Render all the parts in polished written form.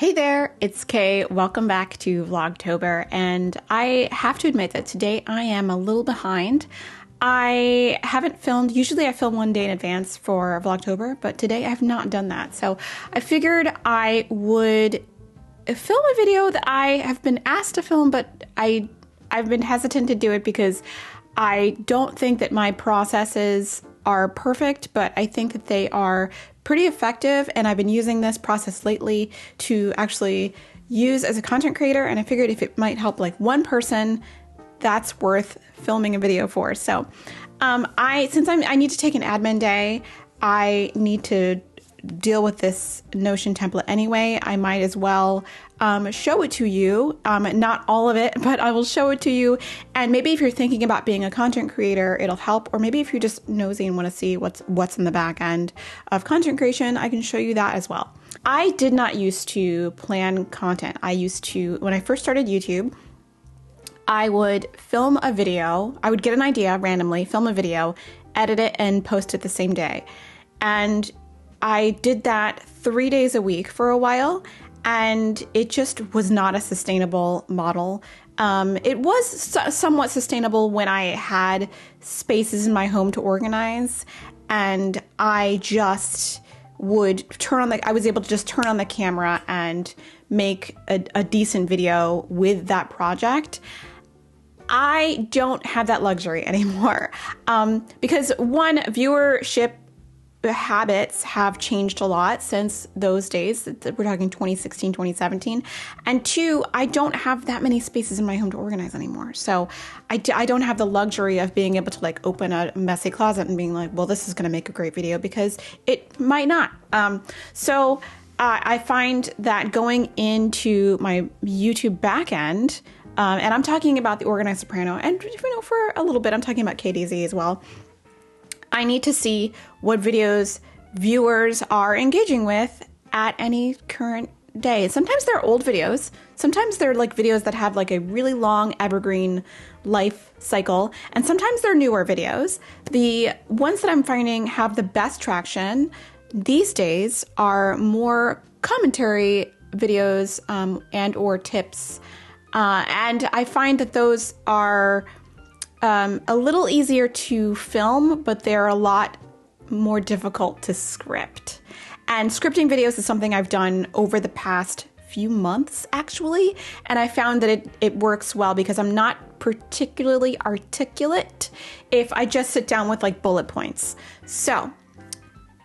Hey there, it's Kay. Welcome back to Vlogtober, and I have to admit that today I am a little behind. I haven't filmed, usually I film one day in advance for Vlogtober, but today I have not done that. So I figured I would film a video that I have been asked to film, but I've been hesitant to do it because I don't think that my processes are perfect, but I think that they are pretty effective, and I've been using this process lately to actually use as a content creator, and I figured if it might help like one person, that's worth filming a video for. So since I need to take an admin day, I need to deal with this Notion template anyway. I might as well show it to you, not all of it, but I will show it to you. And maybe if you're thinking about being a content creator, it'll help. Or maybe if you're just nosy and want to see what's in the back end of content creation, I can show you that as well. I did not used to plan content. When I first started YouTube, I would film a video. I would get an idea randomly, film a video, edit it, and post it the same day. And I did that 3 days a week for a while, and it just was not a sustainable model. It was somewhat sustainable when I had spaces in my home to organize, and I just would I was able to just turn on the camera and make a decent video with that project. I don't have that luxury anymore because one, viewership habits have changed a lot since those days. We're talking 2016, 2017. And two, I don't have that many spaces in my home to organize anymore. So I don't have the luxury of being able to like open a messy closet and being like, well, this is going to make a great video, because it might not. So I find that going into my YouTube backend, and I'm talking about the Organized Soprano, and for a little bit, I'm talking about KDZ as well. I need to see what videos viewers are engaging with at any current day. Sometimes they're old videos. Sometimes they're like videos that have like a really long evergreen life cycle. And sometimes they're newer videos. The ones that I'm finding have the best traction these days are more commentary videos and or tips. And I find that those are a little easier to film, but they're a lot more difficult to script. And scripting videos is something I've done over the past few months, actually. And I found that it works well because I'm not particularly articulate if I just sit down with like bullet points. So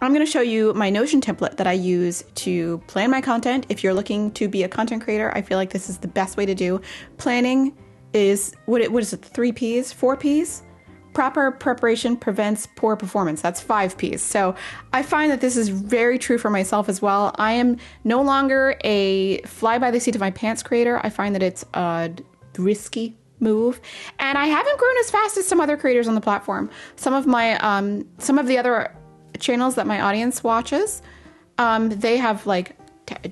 I'm going to show you my Notion template that I use to plan my content. If you're looking to be a content creator, I feel like this is the best way to do. Planning is, what is it, 3 Ps, 4 Ps? Proper preparation prevents poor performance. That's 5 Ps. So I find that this is very true for myself as well. I am no longer a fly by the seat of my pants creator. I find that it's a risky move, and I haven't grown as fast as some other creators on the platform. Some of the other channels that my audience watches, they have like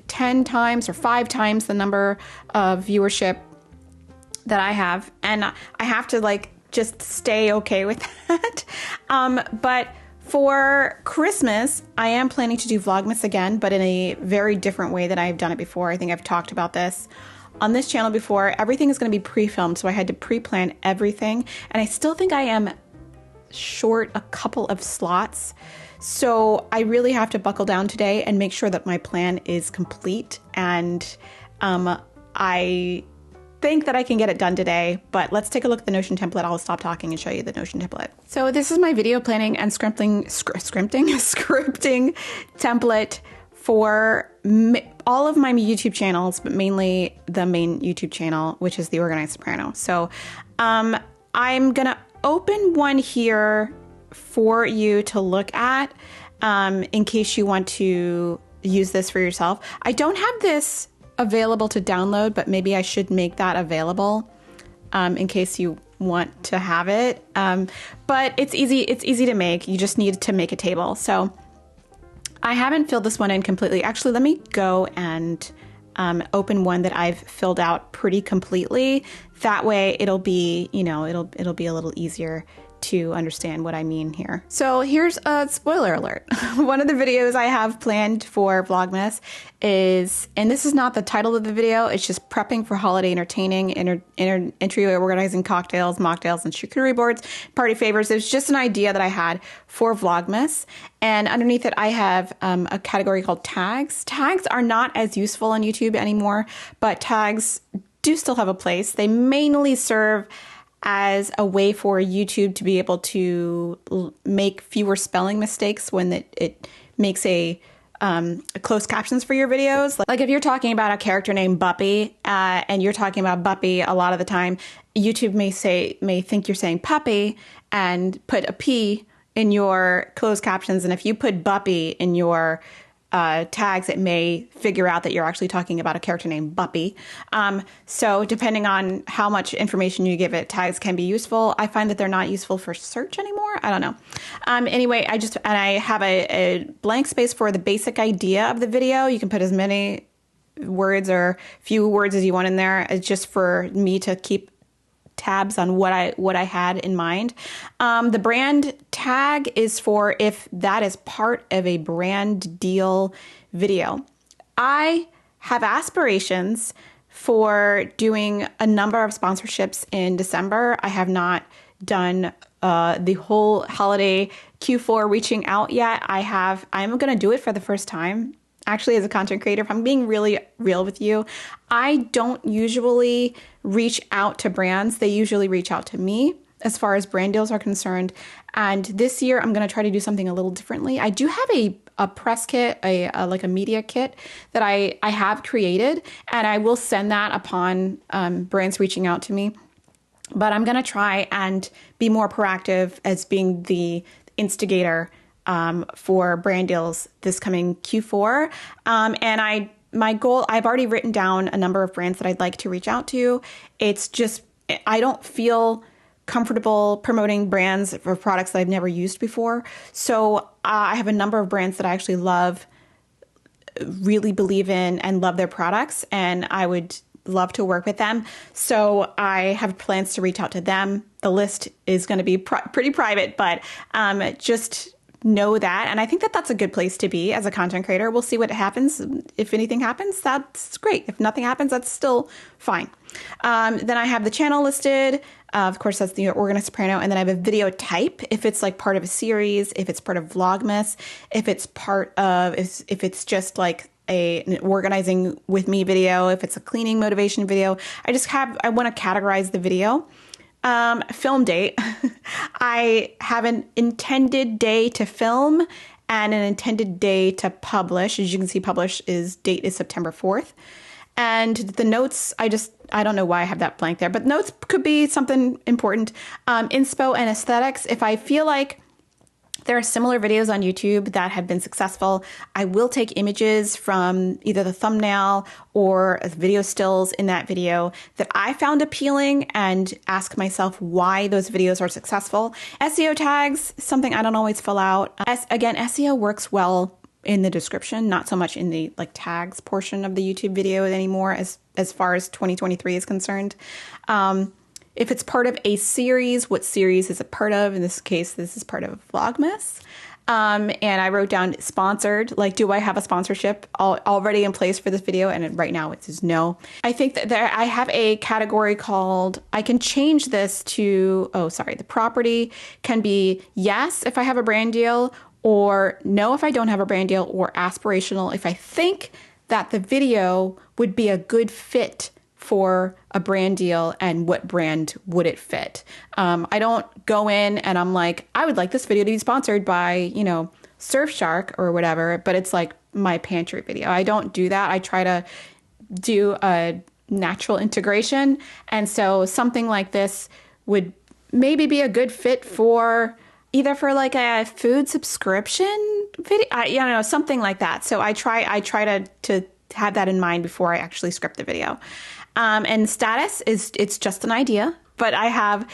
10 times or 5 times the number of viewership that I have, and I have to like just stay okay with that. But for Christmas, I am planning to do Vlogmas again, but in a very different way than I've done it before. I think I've talked about this on this channel before. Everything is going to be pre-filmed, so I had to pre-plan everything, and I still think I am short a couple of slots. So I really have to buckle down today and make sure that my plan is complete, and I think that I can get it done today, but let's take a look at the Notion template. I'll stop talking and show you the Notion template. So this is my video planning and scripting template for all of my YouTube channels, but mainly the main YouTube channel, which is the Organized Soprano. So I'm gonna open one here for you to look at in case you want to use this for yourself. I don't have this available to download, but maybe I should make that available in case you want to have it. But it's easy to make. You just need to make a table. So I haven't filled this one in completely. Actually, let me go and open one that I've filled out pretty completely. That way it'll be, it'll be a little easier to understand what I mean here. So here's a spoiler alert. One of the videos I have planned for Vlogmas is, and this is not the title of the video, it's just prepping for holiday entertaining, entry organizing cocktails, mocktails, and charcuterie boards, party favors. It's just an idea that I had for Vlogmas. And underneath it, I have a category called tags. Tags are not as useful on YouTube anymore, but tags do still have a place. They mainly serve as a way for YouTube to be able to make fewer spelling mistakes when it makes a closed captions for your videos. Like if you're talking about a character named Buppy and you're talking about Buppy a lot of the time, YouTube may think you're saying puppy and put a P in your closed captions. And if you put Buppy in your tags, it may figure out that you're actually talking about a character named Buppy. So depending on how much information you give it, tags can be useful. I find that they're not useful for search anymore. I don't know. Anyway, I have a blank space for the basic idea of the video. You can put as many words or few words as you want in there. It's just for me to keep tabs on what I had in mind. The brand tag is for if that is part of a brand deal video. I have aspirations for doing a number of sponsorships in December. I have not done the whole holiday Q4 reaching out yet. I'm going to do it for the first time. Actually, as a content creator, if I'm being really real with you, I don't usually reach out to brands. They usually reach out to me as far as brand deals are concerned. And this year, I'm going to try to do something a little differently. I do have a press kit, like a media kit that I have created, and I will send that upon brands reaching out to me. But I'm going to try and be more proactive as being the instigator for brand deals this coming Q4. And my goal, I've already written down a number of brands that I'd like to reach out to. It's just, I don't feel comfortable promoting brands or products that I've never used before. So I have a number of brands that I actually love, really believe in, and love their products. And I would love to work with them. So I have plans to reach out to them. The list is going to be pretty private, but just know that. And I think that that's a good place to be as a content creator. We'll see what happens. If anything happens, that's great. If nothing happens, that's still fine. Then I have the channel listed. Of course, that's the Organized Soprano. And then I have a video type. If it's like part of a series, if it's part of Vlogmas, if it's if it's just like an organizing with me video, if it's a cleaning motivation video, I want to categorize the video. Film date. I have an intended day to film and an intended day to publish. As you can see, date is September 4th. And the notes, I don't know why I have that blank there, but notes could be something important. Inspo and aesthetics. If I feel like there are similar videos on YouTube that have been successful, I will take images from either the thumbnail or video stills in that video that I found appealing and ask myself why those videos are successful. SEO tags, something I don't always fill out. Again, SEO works well in the description, not so much in the tags portion of the YouTube video anymore as far as 2023 is concerned. If it's part of a series, what series is it part of? In this case, this is part of Vlogmas. And I wrote down sponsored, do I have a sponsorship already in place for this video? And right now it says no. I think that I have a category called, I can change this to, the property can be yes if I have a brand deal, or no if I don't have a brand deal, or aspirational if I think that the video would be a good fit for a brand deal and what brand would it fit. I don't go in and I'm like, I would like this video to be sponsored by, Surfshark or whatever, but it's like my pantry video. I don't do that. I try to do a natural integration. And so something like this would maybe be a good fit for either for a food subscription video, something like that. So I try to have that in mind before I actually script the video. And status it's just an idea, but I have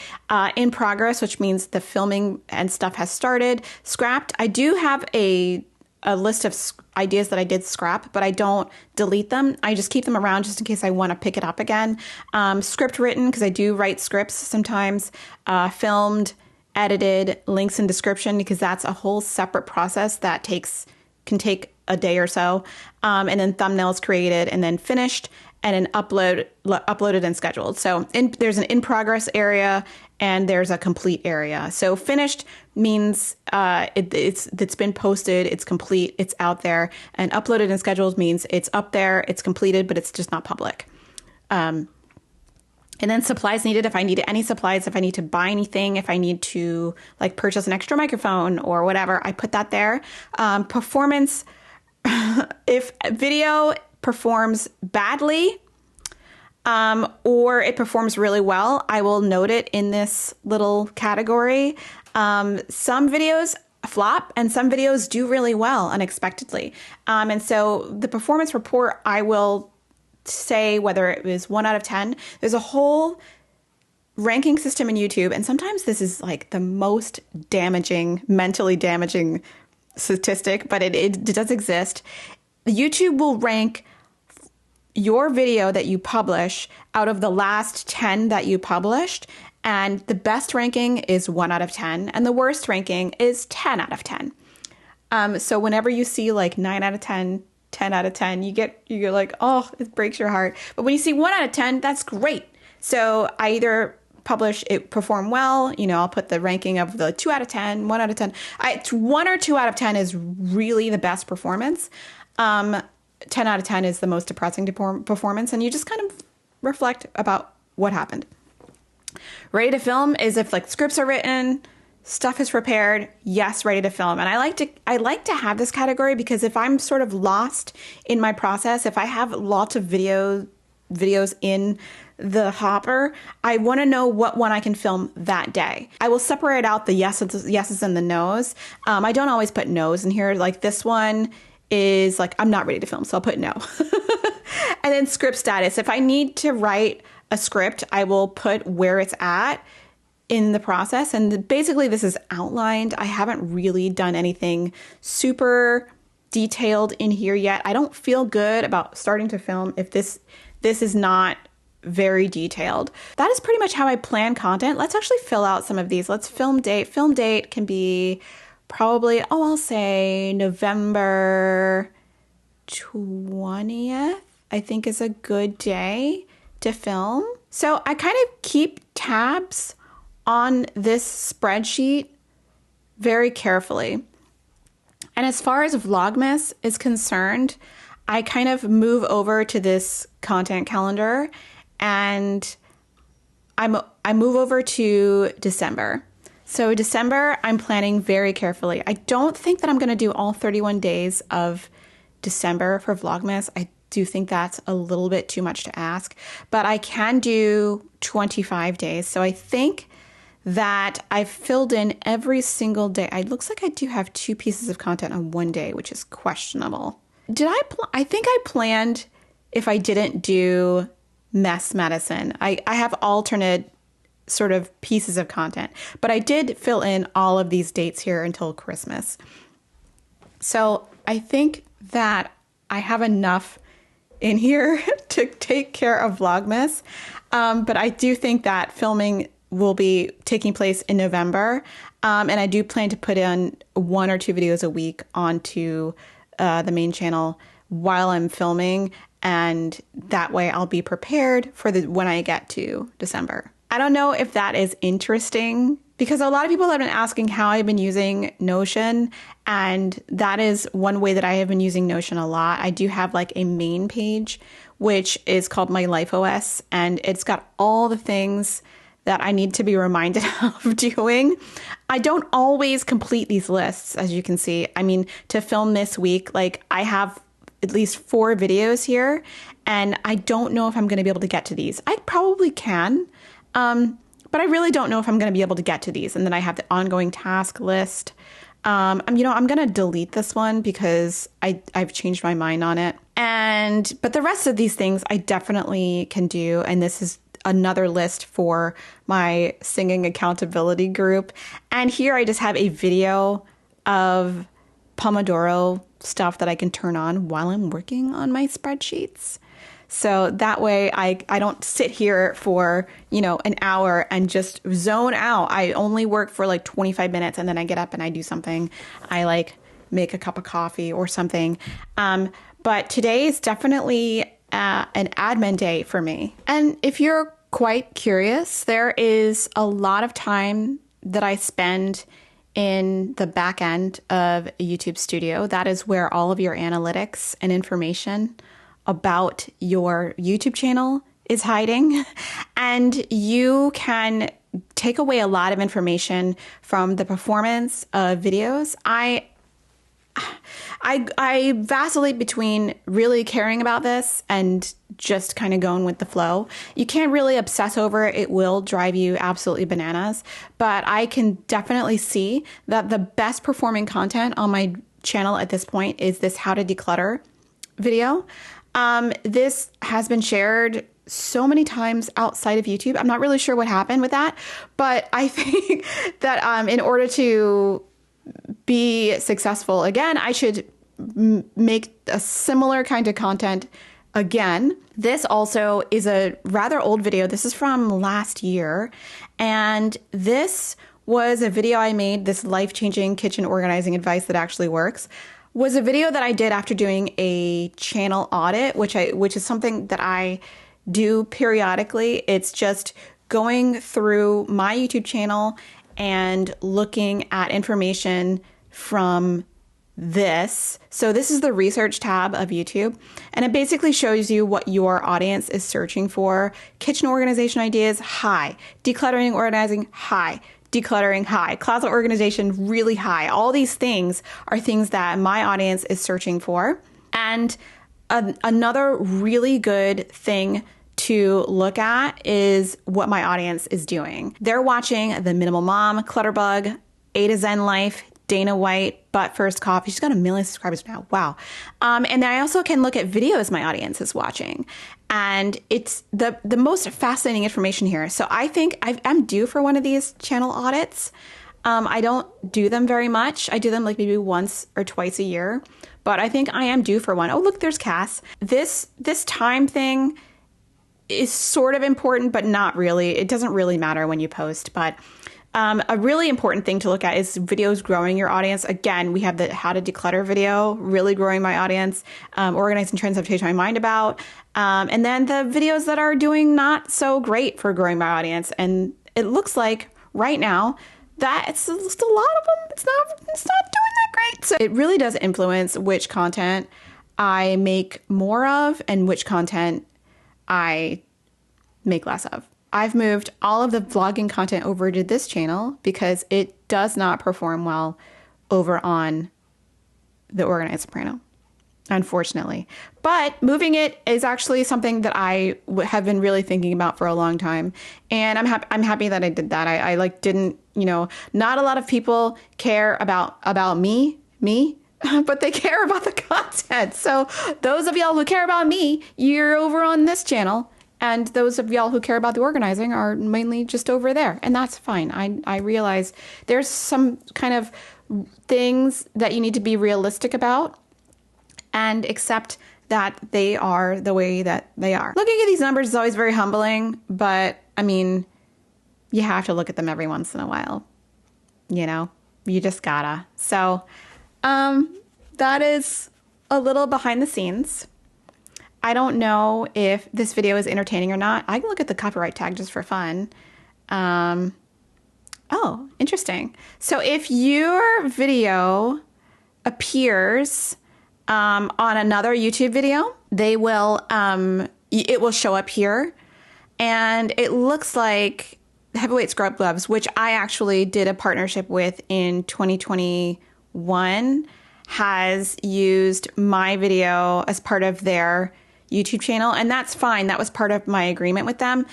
in progress, which means the filming and stuff has started. Scrapped. I do have a list of ideas that I did scrap, but I don't delete them. I just keep them around just in case I want to pick it up again. Script written, because I do write scripts sometimes. Filmed edited, links in description, because that's a whole separate process that can take a day or so. And then thumbnails created and then finished and then uploaded and scheduled. So there's an in progress area and there's a complete area. So finished means it's been posted, it's complete, it's out there. And uploaded and scheduled means it's up there, it's completed, but it's just not public. And then supplies needed, if I need any supplies, if I need to buy anything, if I need to like purchase an extra microphone or whatever, I put that there. Performance, if video performs badly or it performs really well, I will note it in this little category. Some videos flop and some videos do really well unexpectedly. And so the performance report, I will say whether it was 1 out of 10. There's a whole ranking system in YouTube, and sometimes this is like the most damaging, mentally damaging statistic, but it does exist. YouTube will rank your video that you publish out of the last 10 that you published, and the best ranking is 1 out of 10, and the worst ranking is 10 out of 10. So whenever you see like 9 out of 10, 10 out of 10, you're like, oh, it breaks your heart. But when you see 1 out of 10, that's great. So I either publish it perform well, I'll put the ranking of the 2 out of 10, 1 out of 10. 1 or 2 out of 10 is really the best performance. 10 out of 10 is the most depressing performance, and you just kind of reflect about what happened. Ready to film is if like scripts are written, stuff is prepared, yes, ready to film. And I like to have this category because if I'm sort of lost in my process, if I have lots of videos in the hopper, I want to know what one I can film that day. I will separate out the yeses and the nos. I don't always put nos in here. Like this one is like, I'm not ready to film, so I'll put no. And then script status. If I need to write a script, I will put where it's at in the process. And basically this is outlined. I haven't really done anything super detailed in here yet. I don't feel good about starting to film if this is not very detailed. That is pretty much how I plan content. Let's actually fill out some of these. Let's film date. Film date can be probably, I'll say November 20th, I think is a good day to film. So I kind of keep tabs on this spreadsheet very carefully. And as far as Vlogmas is concerned, I kind of move over to this content calendar and I move over to December. So December, I'm planning very carefully. I don't think that I'm going to do all 31 days of December for Vlogmas. I do think that's a little bit too much to ask, but I can do 25 days. So I think that I've filled in every single day. It looks like I do have 2 pieces of content on one day, which is questionable. I think I planned if I didn't do mess medicine. I have alternate sort of pieces of content, but I did fill in all of these dates here until Christmas. So I think that I have enough in here to take care of Vlogmas. But I do think that filming will be taking place in November. And I do plan to put in 1 or 2 videos a week onto the main channel while I'm filming. And that way I'll be prepared for when I get to December. I don't know if that is interesting because a lot of people have been asking how I've been using Notion, and that is one way that I have been using Notion a lot. I do have like a main page, which is called My Life OS, and it's got all the things that I need to be reminded of doing. I don't always complete these lists, as you can see. I mean, to film this week, like I have at least 4 videos here, and I don't know if I'm going to be able to get to these. I probably can, but I really don't know if I'm going to be able to get to these. And then I have the ongoing task list. I'm going to delete this one because I've changed my mind on it. But the rest of these things I definitely can do. And this is another list for my singing accountability group. And here I just have a video of Pomodoro stuff that I can turn on while I'm working on my spreadsheets. So that way I don't sit here for, you know, an hour and just zone out. I only work for like 25 minutes and then I get up and I do something. I like make a cup of coffee or something. But today is definitely an admin day for me. And if you're quite curious, there is a lot of time that I spend in the back end of a YouTube studio. That is where all of your analytics and information about your YouTube channel is hiding. And you can take away a lot of information from the performance of videos. I vacillate between really caring about this and just kind of going with the flow. You can't really obsess over it. It will drive you absolutely bananas. But I can definitely see that the best performing content on my channel at this point is this how to declutter video. This has been shared so many times outside of YouTube. I'm not really sure what happened with that, but I think that in order to be successful again, I should make a similar kind of content again. This also is a rather old video. This is from last year. And this was a video I made, this life-changing kitchen organizing advice that actually works, was a video that I did after doing a channel audit, which is something that I do periodically. It's just going through my YouTube channel and looking at information from this. So this is the research tab of YouTube, and it basically shows you what your audience is searching for. Kitchen organization ideas, high. Decluttering, organizing, high. Decluttering, high. Closet organization, really high. All these things are things that my audience is searching for. And another really good thing to look at is what my audience is doing. They're watching The Minimal Mom, Clutterbug, A to Zen Life, Dana White, But First Coffee. She's got 1 million subscribers now. Wow. And then I also can look at videos my audience is watching. And it's the most fascinating information here. So I think I'm due for one of these channel audits. I don't do them very much. I do them like maybe once or twice a year. But I think I am due for one. Oh, look, there's Cass. This time thing is sort of important, but not really. It doesn't really matter when you post. But a really important thing to look at is videos growing your audience. Again, we have the how to declutter video, really growing my audience, organizing trends I've changed my mind about. And then the videos that are doing not so great for growing my audience. And it looks like right now that it's just a lot of them. It's not doing that great. So it really does influence which content I make more of and which content I make less of. I've moved all of the vlogging content over to this channel because it does not perform well over on the Organized Soprano, unfortunately. But moving it is actually something that I have been really thinking about for a long time. And I'm happy that I did that. I like didn't, you know, not a lot of people care about me, but they care about the content. So those of y'all who care about me, you're over on this channel. And those of y'all who care about the organizing are mainly just over there. And that's fine. I realize there's some kind of things that you need to be realistic about and accept that they are the way that they are. Looking at these numbers is always very humbling, but I mean, you have to look at them every once in a while. You know, you just gotta. So that is a little behind the scenes. I don't know if this video is entertaining or not. I can look at the copyright tag just for fun. Oh, interesting. So if your video appears on another YouTube video, they will it will show up here. And it looks like Heavyweight Scrub Gloves, which I actually did a partnership with in 2021, has used my video as part of their YouTube channel, and that's fine. That was part of my agreement with them.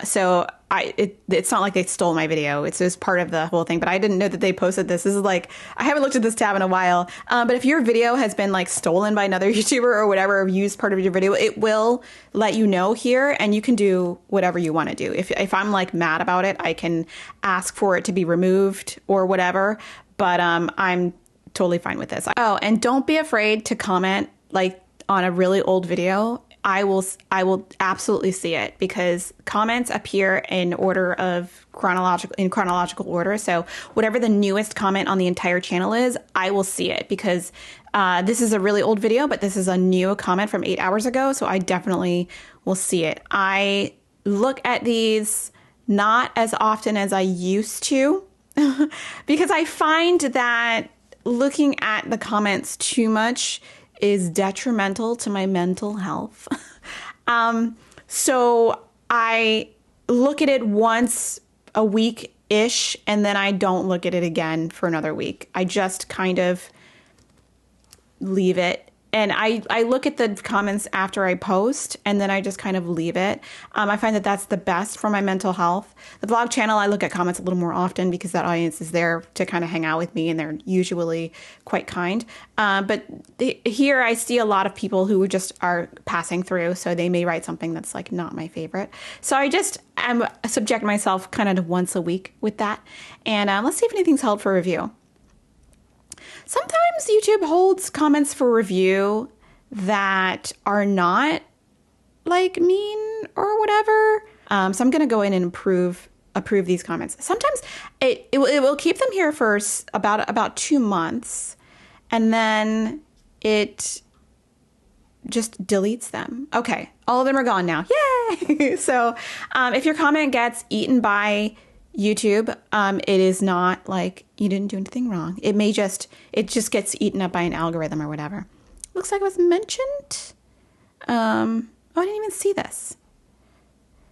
So it's not like they stole my video. It's just part of the whole thing, but I didn't know that they posted this. This is like, I haven't looked at this tab in a while. But if your video has been like stolen by another YouTuber or whatever, or used part of your video, it will let you know here, and you can do whatever you want to do. If I'm like mad about it, I can ask for it to be removed or whatever, but I'm totally fine with this. Oh, and don't be afraid to comment like on a really old video. I will absolutely see it because comments appear in chronological order. So whatever the newest comment on the entire channel is, I will see it because this is a really old video, but this is a new comment from 8 hours ago. So I definitely will see it. I look at these not as often as I used to because I find that looking at the comments too much is detrimental to my mental health. So I look at it once a week-ish, and then I don't look at it again for another week. I just kind of leave it. And I look at the comments after I post, and then I just kind of leave it. I find that that's the best for my mental health. The vlog channel, I look at comments a little more often because that audience is there to kind of hang out with me, and they're usually quite kind. But here I see a lot of people who just are passing through, so they may write something that's like not my favorite. So I subject myself kind of to once a week with that. And let's see if anything's held for review. Sometimes YouTube holds comments for review that are not like mean or whatever. So I'm going to go in and approve these comments. Sometimes it will keep them here for about 2 months, and then it just deletes them. Okay, all of them are gone now. Yay! So if your comment gets eaten by YouTube, it is not like you didn't do anything wrong. It just gets eaten up by an algorithm or whatever. Looks like it was mentioned. Oh, I didn't even see this.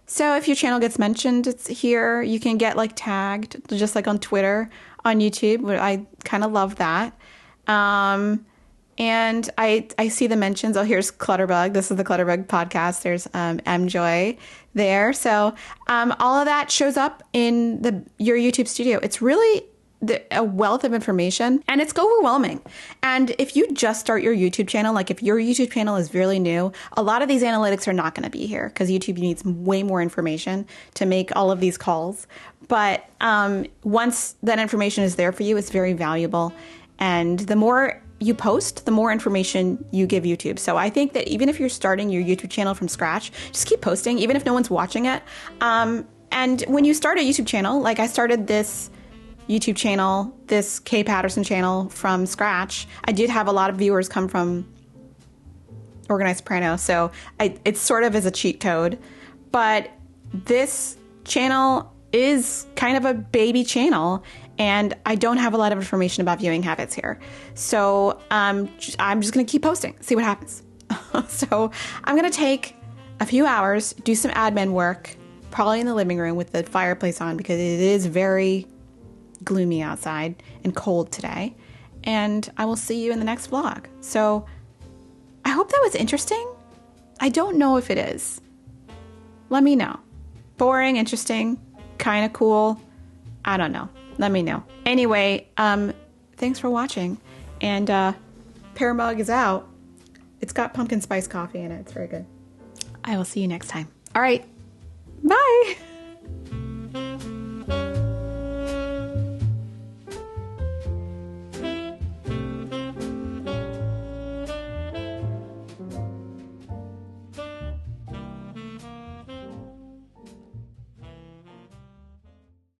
So if your channel gets mentioned, it's here. You can get like tagged, just like on Twitter, on YouTube. I kind of love that. And I see the mentions. Oh, here's Clutterbug. This is the Clutterbug podcast. There's MJoy there. So all of that shows up in your YouTube studio. It's really a wealth of information, and it's overwhelming. And if you just start your YouTube channel, like if your YouTube channel is really new, a lot of these analytics are not going to be here because YouTube needs way more information to make all of these calls. But once that information is there for you, it's very valuable. And the more you post, the more information you give YouTube. So I think that even if you're starting your YouTube channel from scratch, just keep posting, even if no one's watching it. And when you start a YouTube channel, like I started this YouTube channel, this Kay Patterson channel from scratch, I did have a lot of viewers come from Organized Soprano. So it's sort of as a cheat code. But this channel is kind of a baby channel, and I don't have a lot of information about viewing habits here. So I'm just going to keep posting, see what happens. So I'm going to take a few hours, do some admin work, probably in the living room with the fireplace on because it is very gloomy outside and cold today. And I will see you in the next vlog. So I hope that was interesting. I don't know if it is. Let me know. Boring, interesting, kind of cool. I don't know. Let me know. Anyway, thanks for watching. And Pear Mug is out. It's got pumpkin spice coffee in it. It's very good. I will see you next time. All right. Bye.